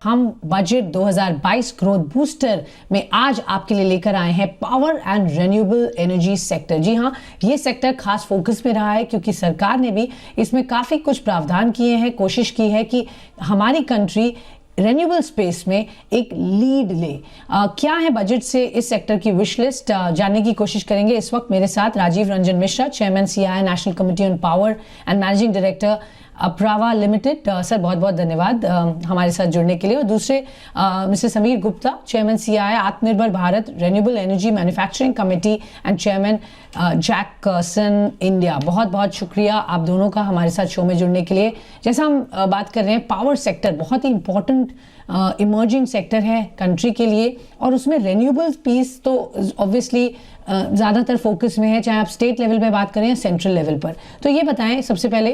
हम budget 2022 growth booster में आज आपके लिए लेकर आए हैं power and renewable energy sector. जी हाँ, ये सेक्टर खास फोकस में रहा है क्योंकि सरकार ने भी इसमें काफ़ी कुछ प्रावधान किए हैं, कोशिश की है कि हमारी कंट्री रिन्यूएबल स्पेस में एक लीड ले। क्या है बजट से इस सेक्टर की विश लिस्ट, जानने की कोशिश करेंगे। इस वक्त मेरे साथ Rajeev Ranjan Mishra, chairman CII national committee on power and managing director Aprava limited. Sir बहुत बहुत धन्यवाद हमारे साथ जुड़ने के लिए। और दूसरे mister Sameer Gupta, chairman CII आत्मनिर्भर Bharat renewable energy manufacturing committee and chairman Jackson India. बहुत बहुत शुक्रिया आप दोनों का हमारे साथ शो में जुड़ने के लिए। जैसा हम बात कर रहे हैं, पावर सेक्टर बहुत ही इंपॉर्टेंट इमर्जिंग सेक्टर है कंट्री के लिए, और उसमें रिन्यूएबल पीस तो ऑब्वियसली ज़्यादातर फोकस में है, चाहे आप स्टेट लेवल पे बात करें या सेंट्रल लेवल पर। तो ये बताएं, सबसे पहले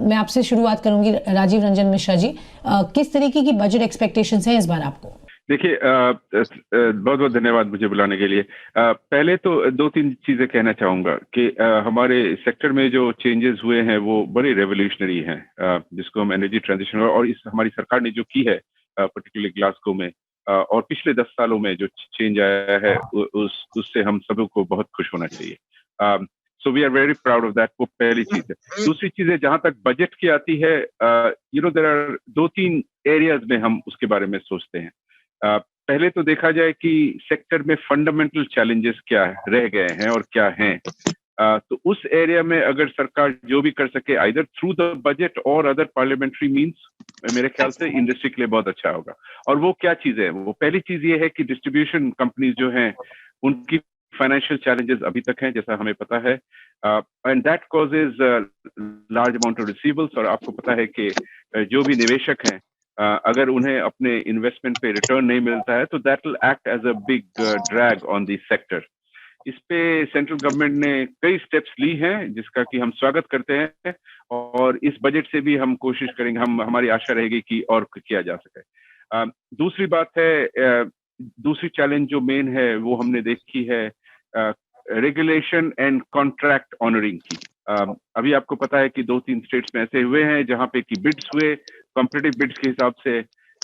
मैं आपसे शुरुआत करूंगी राजीव रंजन मिश्रा जी, किस तरीके की बजट एक्सपेक्टेशंस हैं इस बार आपको? देखिए, बहुत बहुत धन्यवाद मुझे बुलाने के लिए। पहले तो दो तीन चीजें कहना चाहूंगा कि हमारे सेक्टर में जो चेंजेस हुए हैं वो बड़े रेवोल्यूशनरी हैं, जिसको हम एनर्जी ट्रांजिशन और इस हमारी सरकार ने जो की है पर्टिकुलरली ग्लासगो में, और पिछले 10 सालों में जो चेंज आया है उससे हम सबों को बहुत खुश होना चाहिए। So we are very proud of that. वो पहली चीज है। दूसरी चीज है, जहां तक बजट की आती है, देयर आर 2-3 एरियाज में हम उसके बारे में सोचते हैं। पहले तो देखा जाए कि सेक्टर में फंडामेंटल चैलेंजेस क्या रह गए हैं और क्या हैं। तो उस एरिया में अगर सरकार जो भी कर सके, आइदर थ्रू द बजट और अदर पार्लियामेंट्री मींस, मेरे ख्याल से इंडस्ट्री के लिए बहुत अच्छा होगा। और वो क्या चीज है? वो पहली चीज ये है कि डिस्ट्रीब्यूशन कंपनीज जो हैं उनकी फाइनेंशियल चैलेंजेस अभी तक हैं, जैसा हमें पता है, and that causes large amount of receivables. और आपको पता है कि जो भी निवेशक हैं, अगर उन्हें अपने इन्वेस्टमेंट पे रिटर्न नहीं मिलता है तो that will act as a big drag on this sector. इस पे सेंट्रल गवर्नमेंट ने कई स्टेप्स ली हैं, जिसका कि हम स्वागत करते हैं, और इस बजट से भी हम कोशिश करेंगे, हमारी आशा रहेगी कि और किया जा सके। दूसरी बात है, दूसरी चैलेंज जो मेन है वो हमने देखी है रेगुलेशन एंड कॉन्ट्रैक्ट ऑनरिंग की। अभी आपको पता है कि 2-3 स्टेट्स में ऐसे हुए हैं जहां पे कि बिड्स हुए, कॉम्पिटिटिव बिड्स के हिसाब से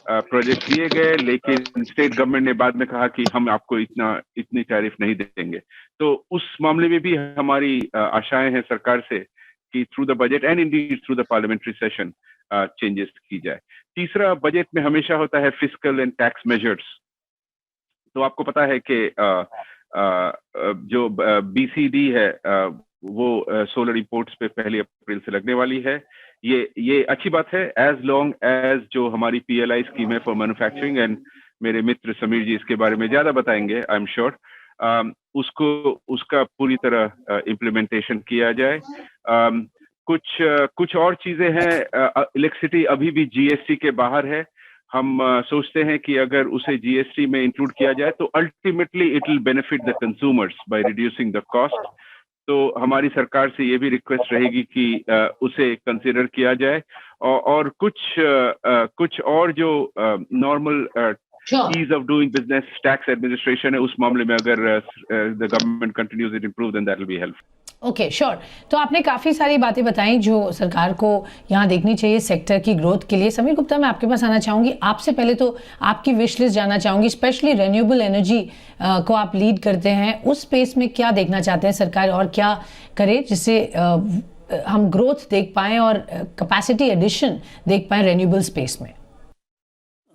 प्रोजेक्ट दिए गए, लेकिन स्टेट गवर्नमेंट ने बाद में कहा कि हम आपको इतनी टैरिफ नहीं देंगे। तो उस मामले में भी हमारी आशाएं हैं सरकार से कि through the budget and Indeed through the parliamentary session changes की जाए। तीसरा, बजट में हमेशा होता है फिस्कल एंड टैक्स मेजर्स। तो आपको पता है कि जो BCD है वो सोलर इंपोर्ट्स पे 1 अप्रैल से लगने वाली है। ये अच्छी बात है, एज लॉन्ग एज जो हमारी PLI स्कीम है फॉर मैन्युफैक्चरिंग, एंड मेरे मित्र समीर जी इसके बारे में ज्यादा बताएंगे, आई एम श्योर, उसका पूरी तरह इम्प्लीमेंटेशन किया जाए। कुछ और चीजें हैं। इलेक्ट्रिसिटी अभी भी GST के बाहर है। हम सोचते हैं कि अगर उसे GST में इंक्लूड किया जाए तो ultimately it will benefit the consumers by reducing the cost. तो हमारी सरकार से ये भी रिक्वेस्ट रहेगी कि उसे कंसीडर किया जाए। और कुछ और जो normal ease of doing business tax administration है, उस मामले में अगर the government continues it improve then that will be helpful. Okay, sure. तो आपने काफ़ी सारी बातें बताई जो सरकार को यहाँ देखनी चाहिए सेक्टर की ग्रोथ के लिए। समीर गुप्ता, मैं आपके पास आना चाहूँगी। आपसे पहले तो आपकी विश लिस्ट जानना चाहूँगी, स्पेशली रिन्यूएबल एनर्जी को आप लीड करते हैं, उस स्पेस में क्या देखना चाहते हैं सरकार, और क्या करे जिससे हम ग्रोथ देख पाएँ और कैपेसिटी एडिशन देख पाएँ रिन्यूएबल स्पेस में?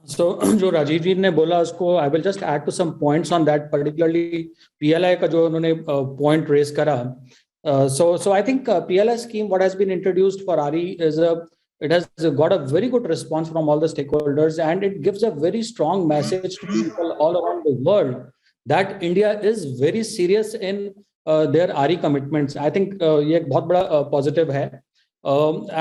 So, जो राजीव जी ने बोला उसको I will just add to some points on that, particularly PLI का जो उन्होंने पॉइंट रेज करा। So I think PLI scheme, what has been introduced for RE it has got a very good response from all the stakeholders, and it gives a very strong message to people all around the world that India is very serious in their RE commitments. I think ये एक बहुत बड़ा positive है।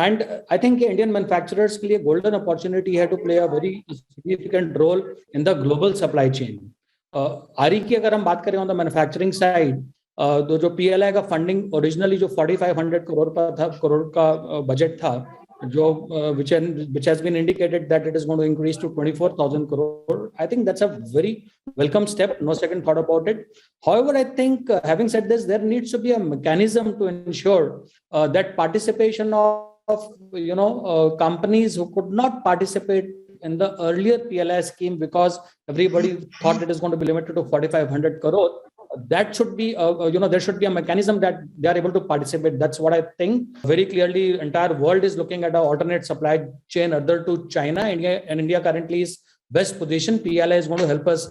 And I think Indian manufacturers के लिए golden opportunity है to play a very significant role in the global supply chain. RE की अगर हम बात करें on the manufacturing side, तो जो PLI का फंडिंग ओरिजिनली जो 4500 करोड़ का बजट था, जो which has been indicated that it is going to increase to 24,000 crore. I think that's a very welcome step, no second thought about it. However, I think having said this, there needs to be a mechanism to ensure that participation of companies who could not participate in the earlier PLI scheme, because everybody thought it is going to be limited to 4,500 crore. That should be, there should be a mechanism that they are able to participate. That's what I think. Very clearly, entire world is looking at an alternate supply chain other to China. India currently is best position. PLI is going to help us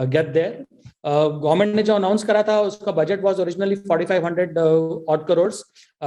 get there. Government ने जो announce करा था, उसका budget was originally 4,500 odd crores,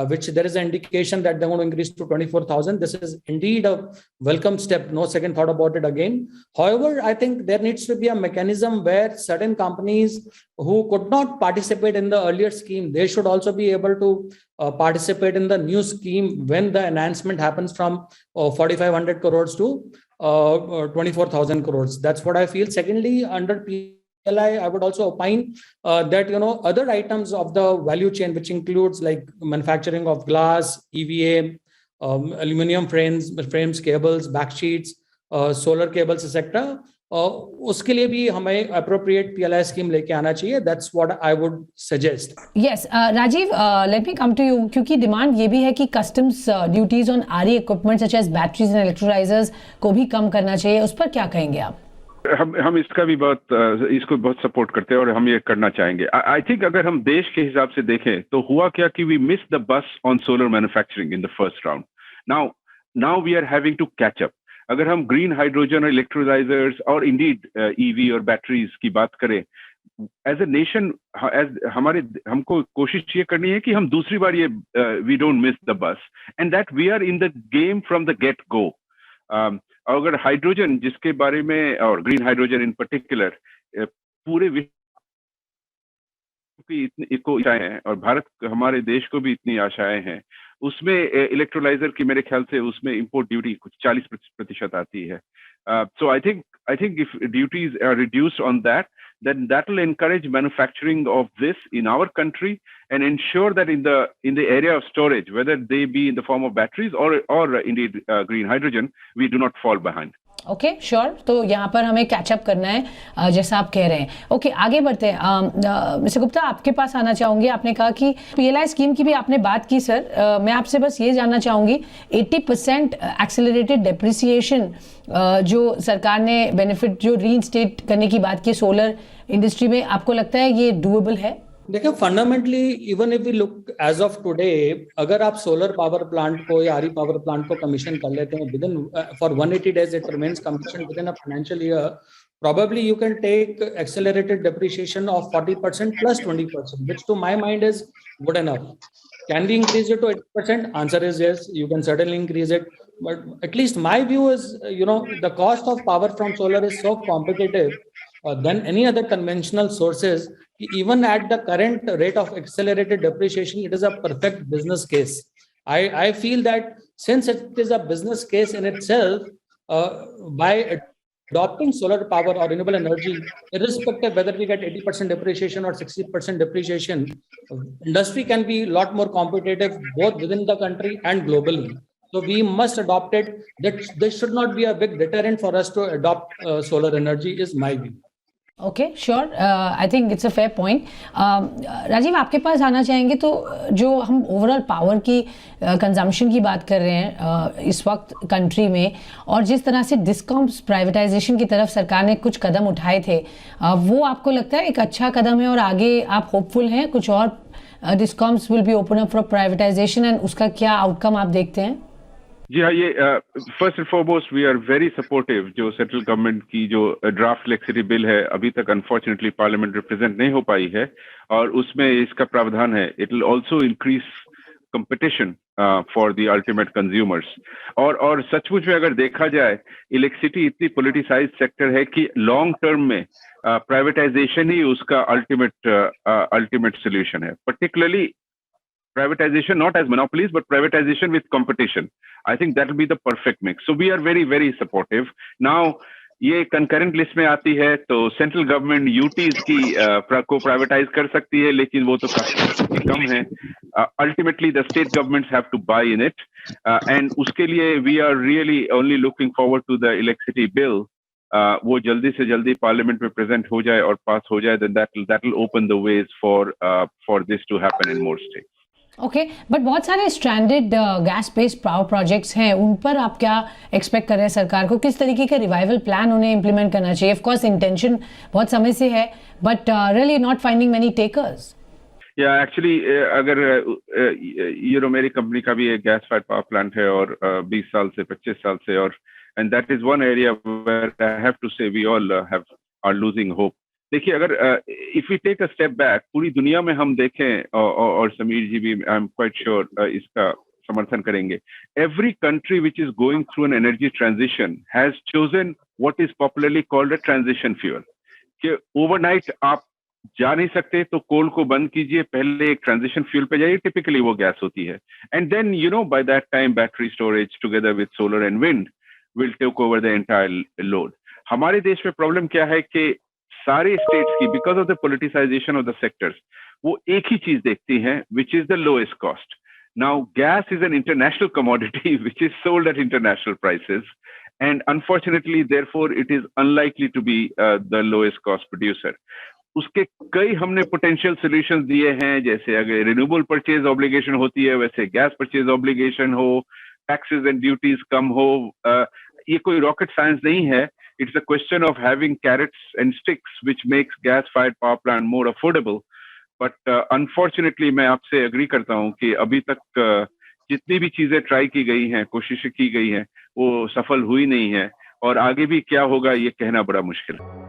which there is an indication that they're going to increase to 24,000. This is indeed a welcome step. No second thought about it again. However, I think there needs to be a mechanism where certain companies who could not participate in the earlier scheme, they should also be able to participate in the new scheme when the enhancement happens from 4,500 crores to 24,000 crores. That's what I feel. Secondly, under PLI, I would also opine that other items of the value chain, which includes like manufacturing of glass, EVA, aluminum frames, cables, backsheets, solar cables, etc. उसके लिए भी हमें appropriate PLI scheme लेके आना चाहिए. That's what I would suggest. Yes, Rajiv, let me come to you, क्योंकि demand ये भी है कि customs duties on RE equipment such as batteries and electrolyzers को भी कम करना चाहिए. उस पर क्या कहेंगे आप? हम इसका भी इसको बहुत सपोर्ट करते हैं और हम ये करना चाहेंगे. आई थिंक अगर हम देश के हिसाब से देखें तो हुआ क्या कि we miss the bus on solar manufacturing in the first round. Now we are having to catch up. अगर हम ग्रीन हाइड्रोजन और इलेक्ट्रोलाइजर्स और इंडीड ईवी और बैटरीज की बात करें, एज ए नेशन हमको कोशिश ये करनी है कि हम दूसरी बार ये we don't miss the bus and that we are in the game from the get go. अगर हाइड्रोजन जिसके बारे में और ग्रीन हाइड्रोजन इन पर्टिकुलर पूरे विश्व की इतनी आशाएं हैं और भारत हमारे देश को भी इतनी आशाएं हैं, उसमें इलेक्ट्रोलाइजर की मेरे ख्याल से उसमें इंपोर्ट ड्यूटी कुछ 40% आती है. So I think if duties are reduced on that, then that will encourage manufacturing of this in our country and ensure that in the area of storage, whether they be in the form of batteries or indeed green hydrogen, we do not fall behind. Okay sure. तो यहाँ पर हमें catch up करना है जैसा आप कह रहे हैं. ओके आगे बढ़ते हैं. मिस्टर गुप्ता, आपके पास आना चाहूंगी. आपने कहा कि पीएलआई स्कीम की भी आपने बात की सर. मैं आपसे बस ये जानना चाहूंगी 80% एक्सेलरेटेड डेप्रिसिएशन जो सरकार ने बेनिफिट जो रीइंस्टेट करने की बात की सोलर इंडस्ट्री में, आपको लगता है ये डूएबल है? देखिए fundamentally even if we look as of today, अगर आप सोलर पावर प्लांट को या आरई पावर प्लांट को कमीशन कर लेते हैं within for 180 days it remains commission within a financial year, probably you can take accelerated depreciation of 40% plus 20%, which to my mind is good enough. Can we increase it to 80%? Answer is yes, you can certainly increase it. But at least my view is, the cost of power from solar is so competitive than any other conventional sources. Even at the current rate of accelerated depreciation, it is a perfect business case. I feel that since it is a business case in itself, by adopting solar power or renewable energy, irrespective whether we get 80% depreciation or 60% depreciation, industry can be a lot more competitive both within the country and globally. So we must adopt it. That this should not be a big deterrent for us to adopt solar energy is my view. Okay sure. I think it's a fair point. Rajiv, आपके पास आना चाहेंगे. तो जो हम overall power की consumption की बात कर रहे हैं इस वक्त कंट्री में, और जिस तरह से डिस्कॉम्स प्राइवेटाइजेशन की तरफ सरकार ने कुछ कदम उठाए थे, वो आपको लगता है एक अच्छा कदम है और आगे आप होपफुल हैं कुछ और discoms will be open up for privatisation, and उसका क्या आउटकम आप देखते हैं? जी हाँ, ये first and foremost we are very supportive. जो सेंट्रल गवर्नमेंट की जो ड्राफ्ट इलेक्ट्रिसिटी बिल है अभी तक अनफॉर्चुनेटली पार्लियामेंट रिप्रेजेंट नहीं हो पाई है, और उसमें इसका प्रावधान है it will also increase competition for the ultimate consumers. और सचमुच में अगर देखा जाए, इलेक्ट्रिसिटी इतनी पॉलिटिसाइज सेक्टर है कि लॉन्ग टर्म में प्राइवेटाइजेशन ही उसका अल्टीमेट सोल्यूशन है. Particularly privatization not as monopolies but privatization with competition. I think that will be the perfect mix. So we are very very supportive. Now ये concurrent list में आती है तो central government UTs की को privatise कर सकती है, लेकिन वो तो काफी कम है. Ultimately the state governments have to buy in it, and उसके लिए we are really only looking forward to the electricity bill. वो जल्दी से जल्दी पार्लियामेंट में प्रेजेंट हो जाए और पास हो जाए, then that will open the ways for this to happen in more states. Okay, but बहुत सारे stranded gas based power projects हैं, उन पर आप क्या एक्सपेक्ट कर रहे हैं सरकार को? किस तरीके का रिवाइवल प्लान उन्हें इंप्लीमेंट करना चाहिए? ऑफ कोर्स इंटेंशन बहुत समय से है, but really not finding many takers. या एक्चुअली अगर मेरी कंपनी का भी एक गैस फायर्ड पावर प्लांट है और 20 साल से 25 साल से, और and that is one area where I have to say we all have are losing hope. देखिए, अगर if we take a step back, पूरी दुनिया में हम देखें, और समीर जी भी आई एम क्वाइट श्योर इसका समर्थन करेंगे, every country which is going through an energy transition has chosen what is popularly called a transition fuel. कि ओवरनाइट आप जा नहीं सकते तो कोल को बंद कीजिए, पहले एक ट्रांजिशन फ्यूल पे जाइए, टिपिकली वो गैस होती है, and then by that time battery storage together with solar and wind will take over the entire load. हमारे देश में प्रॉब्लम क्या है कि सारे स्टेट्स की, because of the politicisation of the sectors, वो एक ही चीज देखती हैं, which is the lowest cost. Now gas is an international commodity which is sold at international prices, and unfortunately therefore it is unlikely to be the lowest cost producer. उसके कई हमने potential solutions दिए हैं, जैसे अगर renewable purchase obligation होती है वैसे गैस परचेज ऑब्लिगेशन हो, टैक्सेस एंड ड्यूटीज कम हो। ये कोई रॉकेट साइंस नहीं है, it's a question of having carrots and sticks which makes gas fired power plant more affordable. But unfortunately मैं आपसे एग्री करता हूं कि अभी तक जितनी भी चीजें ट्राई की गई हैं, कोशिशें की गई हैं, वो सफल हुई नहीं है, और आगे भी क्या होगा ये कहना बड़ा मुश्किल है।